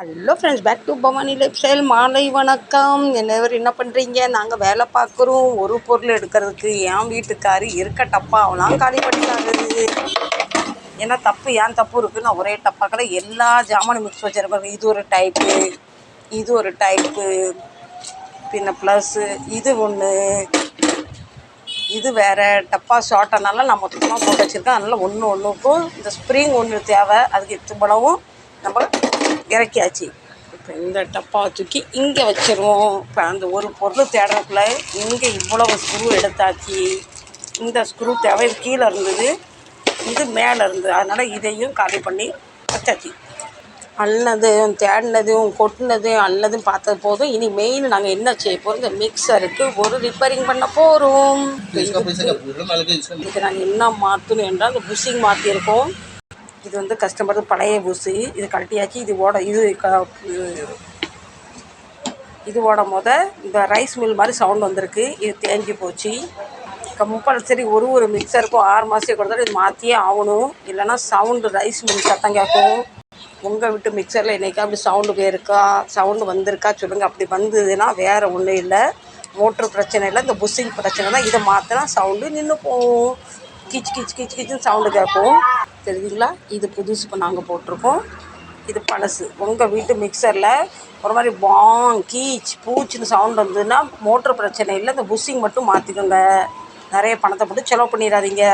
Hello friends, back to Bhavani life style. மாலை வணக்கம். என்ன பண்ணுறீங்க? நாங்கள் வேலை பார்க்குறோம். ஒரு பொருள் எடுக்கிறதுக்கு என் வீட்டுக்காரு இருக்க டப்பாவெல்லாம் காலி பண்ணிட்டாரு. ஏன்னா ஏன் தப்பு இருக்குது, நான் ஒரே டப்பாக்களை எல்லா ஜாமானும் மிக்ஸ் வச்சுருப்பேன். இது ஒரு டைப்பு பின்ன ப்ளஸ்ஸு இது ஒன்று, இது வேறு டப்பா ஷார்ட்டனால நான் மொத்தமாக போட்டு வச்சுருக்கேன். அதனால் ஒன்றுக்கும் இந்த ஸ்ப்ரிங் ஒன்று தேவை. அதுக்கு இவ்வளவும் நம்ம இறக்கியாச்சு. இப்போ இந்த டப்பா தூக்கி இங்கே வச்சுருவோம். இப்போ அந்த ஒரு பொருள் தேடுறதுக்குள்ள இங்கே இவ்வளவு ஸ்க்ரூ எடுத்தாச்சு. இந்த ஸ்க்ரூ தேவை, இது கீழே இருந்தது, இது மேலே இருந்தது. அதனால் இதையும் காலி பண்ணி வச்சாச்சு. அல்லதும் தேடினதும் கொட்டினதும் அல்லதும் பார்த்தது போதும். இனி மெயின் நாங்கள் என்ன செய்ய போகிறோம், இந்த மிக்சருக்கு ஒரு ரிப்பேரிங் பண்ண போகிறோம். இதுக்கு நாங்கள் என்ன மாற்றணும் என்றால், இந்த புஷிங் மாற்றிருக்கோம். இது வந்து கஸ்டமர் பழைய புஷு, இது கழட்டியாச்சு. இது ஓடும் போத இந்த ரைஸ் மில் மாதிரி சவுண்ட் வந்திருக்கு. இது தேஞ்சு போச்சு. கம்பல்சரி ஒரு மிக்சருக்கும் 6 மாதம் கொடுத்தாலும் இது மாற்றியே ஆகணும். இல்லைன்னா சவுண்டு ரைஸ் மில் சத்தம் கேட்கும். உங்கள் வீட்டு மிக்சரில் என்றைக்கா அப்படி சவுண்டு போயிருக்கா, சவுண்டு வந்திருக்கா சொல்லுங்கள். அப்படி வந்ததுன்னா வேறு ஒன்றும் இல்லை, மோட்ரு பிரச்சனை இல்லை, இந்த புஷிங் பிரச்சனை தான். இதை மாற்றினா சவுண்டு நின்று போகும். கிச்சுன்னு சவுண்டு கேட்கும். தெரியுதுங்களா? இது புதுசு இப்போ நாங்கள் போட்டிருக்கோம். இது பழசு. உங்கள் வீட்டு மிக்சரில் ஒரு மாதிரி பூச்சின்னு சவுண்ட் வந்ததுன்னா மோட்ரு பிரச்சனை இல்லை, இந்த புஷிங் மட்டும் மாற்றிக்கோங்க. நிறைய பணத்தை போட்டு செலவு பண்ணிடாதீங்க.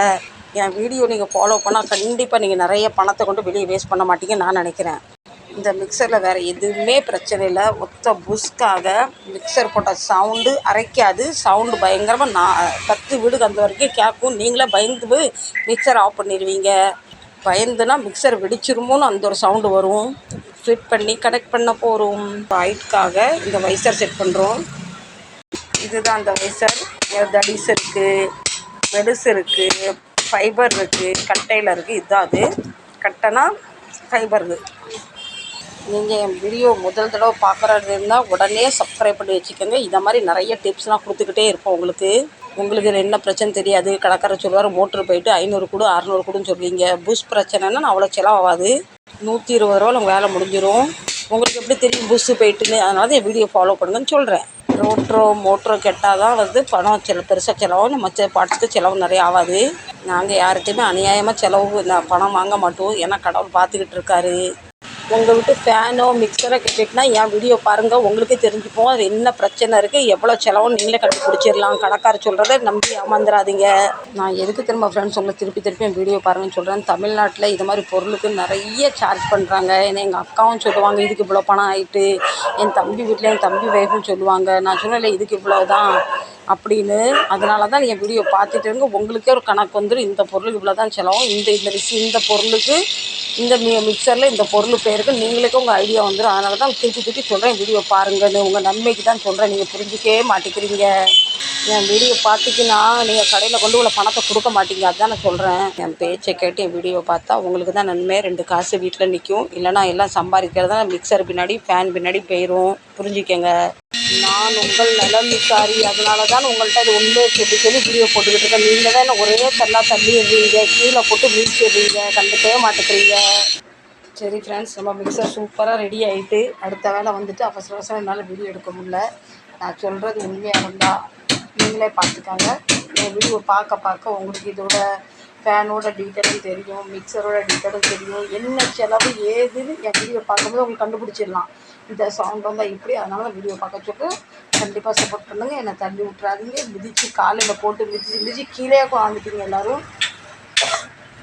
என் வீடியோ நீங்கள் ஃபாலோ பண்ணால் கண்டிப்பாக நீங்கள் நிறைய பணத்தை கொண்டு வெளியே வேஸ்ட் பண்ண மாட்டீங்கன்னு நான் நினைக்கிறேன். இந்த மிக்சரில் வேறு எதுவுமே பிரச்சனை இல்லை. ஒத்த புஷ்காக மிக்சர் போட்ட சவுண்டு அரைக்காது. சவுண்டு பயங்கரமாக 10 வீடுக்கு அந்த வரைக்கும் கேட்கும். நீங்களே பயந்து மிக்சர் ஆஃப் பண்ணிடுவீங்க. பயந்துனா மிக்சர் வெடிச்சிருமோன்னு அந்த ஒரு சவுண்டு வரும். ஃபிட் பண்ணி கனெக்ட் பண்ண போகிறோம். ஹைட்காக இந்த வைசர் செட் பண்ணுறோம். இதுதான் அந்த வைசர். தடிஸ் இருக்குது, மெடுஸ் இருக்குது, ஃபைபர் இருக்குது, கட்டையில் இருக்குது. இதுதான் அது. கட்டைனா ஃபைபர். நீங்கள் என் வீடியோ முதல் தடவை பார்க்குறது இருந்தால் உடனே சப்ஸ்கிரைப் பண்ணி வச்சுக்கோங்க. இதை மாதிரி நிறைய டிப்ஸ்லாம் கொடுத்துக்கிட்டே இருப்போம். உங்களுக்கு என்ன பிரச்சனை தெரியாது. கடைக்காரர் சொல்லுவார், மோட்ரு போயிட்டு 500 கொடு 600 கொடுன்னு சொல்லுவீங்க. புஷ் பிரச்சனைன்னா அவ்வளோ செலவாகாது. 120 ரூபா நம்ம வேலை முடிஞ்சிடும். உங்களுக்கு எப்படி தெரியும் புஷ்ஷு போயிட்டுன்னு? அதனால தான் என் வீடியோ ஃபாலோ பண்ணுங்கன்னு சொல்கிறேன். மோட்ரோ கெட்டால் தான் பணம் பெருசாக செலவாகும். மற்ற பார்ட்ஸுக்கு செலவு நிறைய ஆகாது. நாங்கள் யார்கிட்டையுமே அநியாயமாக பணம் வாங்க மாட்டோம். ஏன்னா கடவுள் பார்த்துக்கிட்டு இருக்காரு. உங்கள் வீட்டு ஃபேனோ மிக்சரோ கெட்டுனா என் வீடியோ பாருங்கள், உங்களுக்கே தெரிஞ்சுப்போம் அது என்ன பிரச்சனை இருக்குது, எவ்வளோ செலவுன்னு நீங்களே கண்டுபிடிச்சிடலாம். கடைக்காரர் சொல்கிறத நம்பி ஏமாந்துடாதீங்க. நான் எதுக்கு திரும்ப ஃப்ரெண்ட்ஸ் உங்களை திருப்பி என் வீடியோ பாருங்கன்னு சொல்கிறேன். தமிழ்நாட்டில் இது மாதிரி பொருளுக்கு நிறைய சார்ஜ் பண்ணுறாங்க. ஏன்னா எங்கள் அக்காவும் சொல்லுவாங்க இதுக்கு இவ்வளோ பணம் ஆகிட்டு. என் தம்பி வீட்டில் என் தம்பி வைஃப்னு சொல்லுவாங்க. நான் சொன்னேன் இதுக்கு இவ்வளோ தான் அப்படின்னு. அதனால தான் என் வீடியோ பார்த்துட்டு இருங்க. உங்களுக்கே ஒரு கணக்கு வந்துடும். இந்த பொருளுக்கு இவ்வளோ தான் செலவும், இந்த பொருளுக்கு இந்த மிக்சரில் இந்த பொருள் பேருக்கு நீங்களுக்கே உங்கள் ஐடியா வந்துடும். அதனால தான் திருப்பி சொல்கிறேன் வீடியோ பாருங்கன்னு. உங்கள் நன்மைக்கு தான் சொல்கிறேன். நீங்கள் புரிஞ்சிக்கவே மாட்டேங்கிறீங்க. என் வீடியோ பார்த்திங்கன்னா நீங்கள் கடையில் கொண்டு உள்ள பணத்தை கொடுக்க மாட்டீங்க. அதுதான் நான் சொல்கிறேன். என் பேச்சை கேட்டு என் வீடியோ பார்த்தா உங்களுக்கு தான் நன்மை. 2 காசு வீட்டில் நிற்கும். இல்லைனா எல்லாம் சம்பாதிக்கிறதா மிக்சர் பின்னாடி ஃபேன் பின்னாடி போயிடும். புரிஞ்சுக்கங்க. நான் உங்கள் நலன்காரி. அதனால தான் உங்கள்கிட்ட அது உண்மையை சொல்லி வீடியோ போட்டுக்கிட்டு இருக்கேன். நீங்கள் தான் என்ன ஒரே தள்ளிடுறீங்க, கீழே போட்டு மீச்சிடுறீங்க, கண்டுக்கவே மாட்டேங்கிறீங்க. சரி ஃப்ரெண்ட்ஸ், நம்ம மிக்சர் சூப்பராக ரெடி ஆகிட்டு அடுத்த வேலை வந்துட்டு அவசரம் என்னால் வீடியோ எடுக்க முடியல. நான் சொல்கிறது உண்மையாக இருந்தால் நீங்களே பார்த்துக்காங்க. என் வீடியோ பார்க்க உங்களுக்கு இதோட ஃபேனோட டீட்டெயிலும் தெரியும், மிக்சரோட டீட்டெயிலும் தெரியும், என்ன செலவு ஏதுன்னு என் வீடியோ பார்க்கும்போது உங்களுக்கு கண்டுபிடிச்சிடலாம். இந்த சவுண்ட் வந்தால் இப்படி. அதனால தான் வீடியோ பார்க்க சொல்லிட்டு கண்டிப்பாக சப்போர்ட் பண்ணுங்கள். என்னை தள்ளி விட்றாதீங்க. மிதித்து காலையில் போட்டு மிதித்து கீழே ஆரம்பிக்கிறீங்க. எல்லோரும்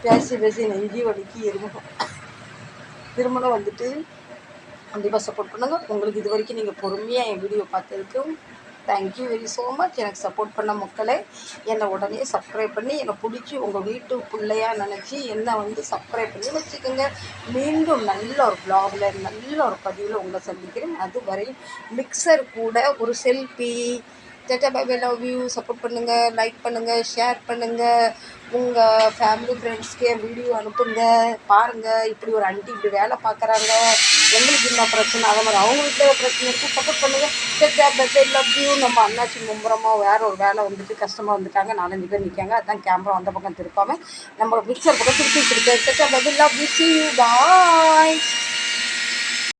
பேசி நெஞ்சு வலிக்கு திருமணம் வந்துட்டு கண்டிப்பாக சப்போர்ட் பண்ணுங்கள். உங்களுக்கு இது வரைக்கும் நீங்கள் பொறுமையாக என் வீடியோ பார்த்ததுக்கும் தேங்க்யூ வெரி ஸோ மச். எனக்கு சப்போர்ட் பண்ண மக்களே, என்னை உடனே சப்ஸ்கிரைப் பண்ணி என்னை பிடிச்சி உங்கள் வீட்டு பிள்ளையாக நினச்சி என்னை சப்ஸ்கிரைப் பண்ணி வச்சுக்கோங்க. மீண்டும் நல்ல ஒரு வ்ளாகில் நல்ல ஒரு பதிவில் உங்களை சந்திக்கிறேன். அதுவரை மிக்சர் கூட ஒரு selfie. Tata bye bye, love you. Support பண்ணுங்கள், லைக் பண்ணுங்கள், ஷேர் பண்ணுங்கள். உங்கள் ஃபேமிலி ஃப்ரெண்ட்ஸ்க்கு என் வீடியோ அனுப்புங்க. பாருங்கள், இப்படி ஒரு ஆண்டி இப்படி வேலை பார்க்குறாங்க, எங்களுக்கு என்ன பிரச்சனை, அதே மாதிரி அவங்க வீட்டில் பிரச்சனை இருக்குது. சப்போர்ட் பண்ணுங்கள். Tata bye bye, love you. நம்ம அண்ணாச்சி மும்புறமாக வேறு ஒரு வேலை வந்துட்டு கஷ்டமாக வந்துட்டாங்க. 4-5 பேர் நிற்காங்க. அதுதான் கேமரா அந்த பக்கம் திருப்பாமல் நம்ம மிக்சர் பக்கம் திருப்பி tata bye bye, love you, see you, bye.